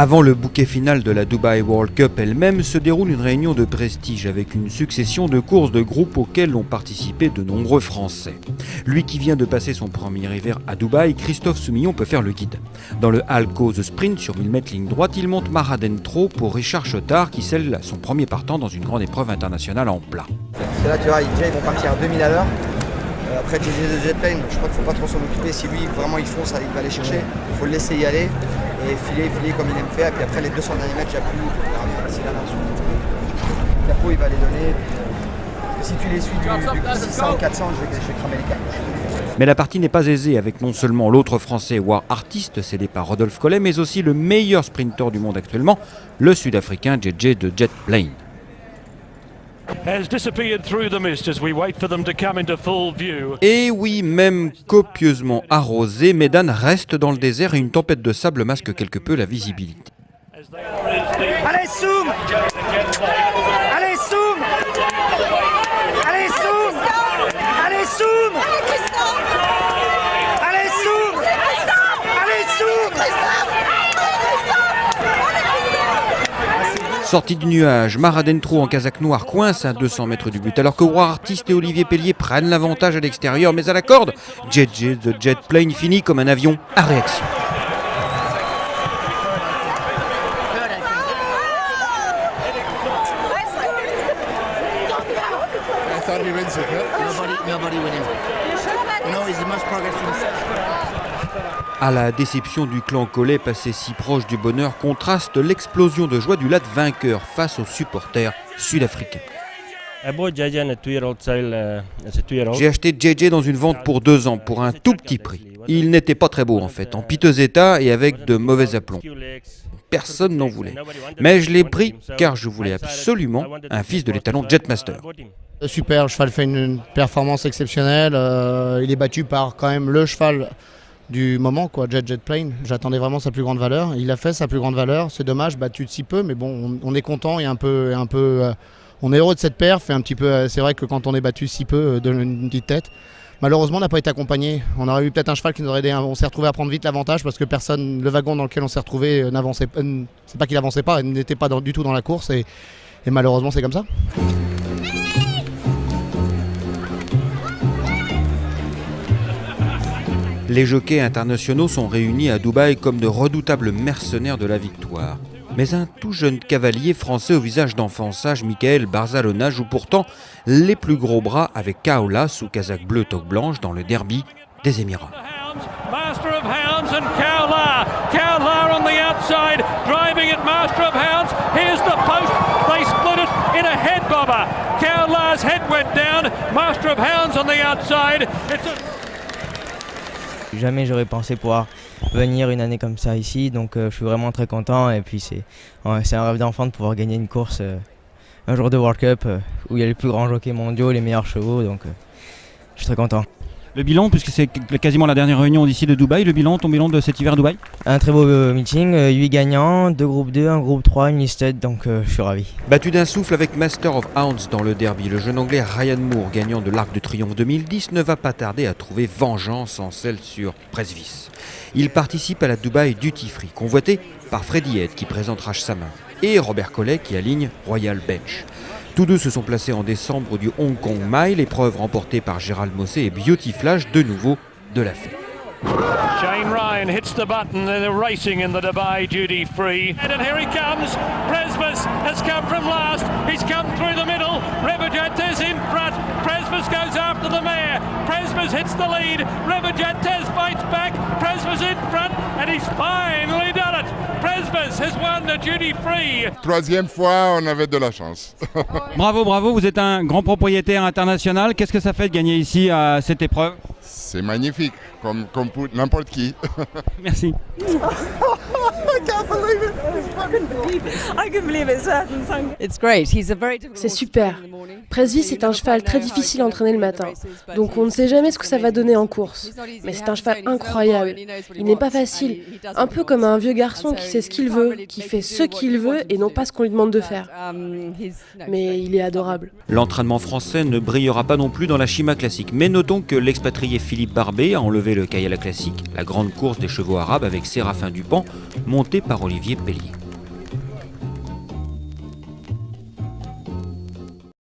Avant le bouquet final de la Dubai World Cup elle-même, se déroule une réunion de prestige avec une succession de courses de groupe auxquelles ont participé de nombreux Français. Lui qui vient de passer son premier hiver à Dubaï, Christophe Soumillon peut faire le guide. Dans le Halco The Sprint sur 1000 mètres ligne droite, il monte Mare Adentro pour Richard Chottard qui scelle son premier partant dans une grande épreuve internationale en plat. C'est là, tu vois, ils vont partir à 2000 à l'heure. Après JJ de Jetplane, je crois qu'il ne faut pas trop s'en occuper. Si lui vraiment il fonce, il va aller chercher. Il faut le laisser y aller et filer comme il aime faire. Et puis après les 200 derniers mètres, Japou, c'est la version. Japou, il va les donner. Si tu les suis du 600 ou 400, je vais cramer les câbles. Mais la partie n'est pas aisée avec non seulement l'autre Français War Artist, cédé par Rodolphe Collet, mais aussi le meilleur sprinter du monde actuellement, le Sud-Africain JJ de Jetplane. Et oui, même copieusement arrosé, Medan reste dans le désert et une tempête de sable masque quelque peu la visibilité. Allez, Soum! Allez, Soum! Allez, Soum! Allez, Soum! Allez, Soum! Allez, Soum! Sorti du nuage, Mare Adentro en casaque noir coince à 200 mètres du but alors que War Artist et Olivier Pellier prennent l'avantage à l'extérieur, mais à la corde, JJ The Jetplane finit comme un avion à réaction. À la déception du clan Collet passé si proche du bonheur contraste l'explosion de joie du lat vainqueur face aux supporters sud-africains. J'ai acheté JJ dans une vente pour 2 ans pour un tout petit prix. Il n'était pas très beau en fait, en piteux état et avec de mauvais aplombs. Personne n'en voulait. Mais je l'ai pris car je voulais absolument un fils de l'étalon Jetmaster. Super, le cheval fait une performance exceptionnelle. Il est battu par quand même le cheval du moment, quoi, Jetplane. J'attendais vraiment sa plus grande valeur. Il a fait sa plus grande valeur. C'est dommage, battu de si peu, mais bon, on est content et on est heureux de cette perf. Et un petit peu, c'est vrai que quand on est battu si peu, donne une petite tête. Malheureusement, on n'a pas été accompagné. On aurait eu peut-être un cheval qui nous aurait aidé. On s'est retrouvé à prendre vite l'avantage parce que le wagon dans lequel on s'est retrouvé n'avançait pas. C'est pas qu'il n'avançait pas, il n'était pas du tout dans la course et malheureusement, c'est comme ça. Les jockeys internationaux sont réunis à Dubaï comme de redoutables mercenaires de la victoire. Mais un tout jeune cavalier français au visage d'enfant sage, Michael Barzalona, joue pourtant les plus gros bras avec Kaola sous casaque bleu toque blanche dans le derby des Émirats. Master of Hounds and Kaola. Kaola on the outside, driving it, Master of Hounds. Here's the post. They split it in a head bobber. Kaola's head went down. Master of Hounds on the outside. Jamais j'aurais pensé pouvoir venir une année comme ça ici, donc je suis vraiment très content et puis c'est un rêve d'enfant de pouvoir gagner une course un jour de World Cup où il y a les plus grands jockeys mondiaux, les meilleurs chevaux, donc je suis très content. Le bilan, puisque c'est quasiment la dernière réunion d'ici de Dubaï, ton bilan de cet hiver à Dubaï? Un très beau meeting, 8 gagnants, 2 groupes 2, un groupe 3, une listed, donc je suis ravi. Battu d'un souffle avec Master of Hounds dans le derby, le jeune anglais Ryan Moore, gagnant de l'Arc de Triomphe 2010, ne va pas tarder à trouver vengeance en selle sur Presvis. Il participe à la Dubai Duty Free, convoité par Freddy Head qui présente Raj Samin et Robert Collet qui aligne Royal Bench. Tous deux se sont placés en décembre du Hong Kong Mile, épreuve remportée par Gérald Mossé et Beauty Flash, de nouveau de la fête. Shane Ryan hits the button and they're racing in the Dubai Duty Free. And here he comes. Presvis has come from last. He's come through the middle. Rebajantes in front. Presvis goes after the mare. Presvis hits the lead. Rebajantes fights back. Presvis in front and he's finally done it. Presvis has won the Duty Free. Troisième fois, on avait de la chance. Bravo, vous êtes un grand propriétaire international. Qu'est-ce que ça fait de gagner ici à cette épreuve? C'est magnifique, comme pour n'importe qui. Merci. C'est super. Presvis est un cheval très difficile à entraîner le matin, donc on ne sait jamais ce que ça va donner en course. Mais c'est un cheval incroyable. Il n'est pas facile, un peu comme un vieux garçon qui sait ce qu'il veut, qui fait ce qu'il veut et non pas ce qu'on lui demande de faire. Mais il est adorable. L'entraînement français ne brillera pas non plus dans la Chima classique, mais notons que l'expatrié Philippe Barbet a enlevé le Kayala classique, la grande course des chevaux arabes avec Séraphin Dupont, monté par Olivier Pellier.